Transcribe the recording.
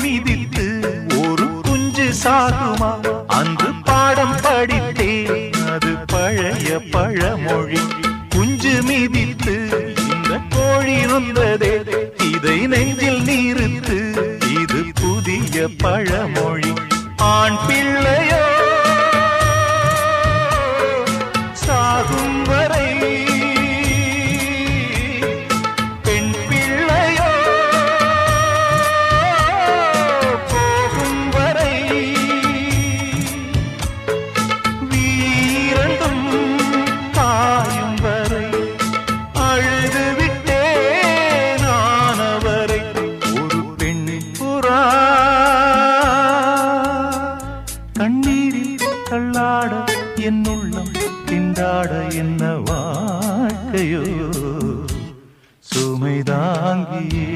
மிதித்து ஒரு குஞ்சு சாகுமா? அன்று பாடம் படித்தேன், அது பழைய பழமொழி. குஞ்சு மிதித்து இந்த கோழி நொந்ததே, இதை நெஞ்சில் நிறுத்து, இது புதிய பழமொழி. ஆண் பிள்ளையோ சாகும் வரை, பெண் பிள்ளையோ போகும் வரை, வீரண்டும் தாயும் வரை, அழுது விட்டே நானவரை. ஒரு பெண் புறா கண்ணீரில் தள்ளாட என் உள்ளம் திண்டாட, என்ன வாழ்க்கையோ சுமைதாங்கியே.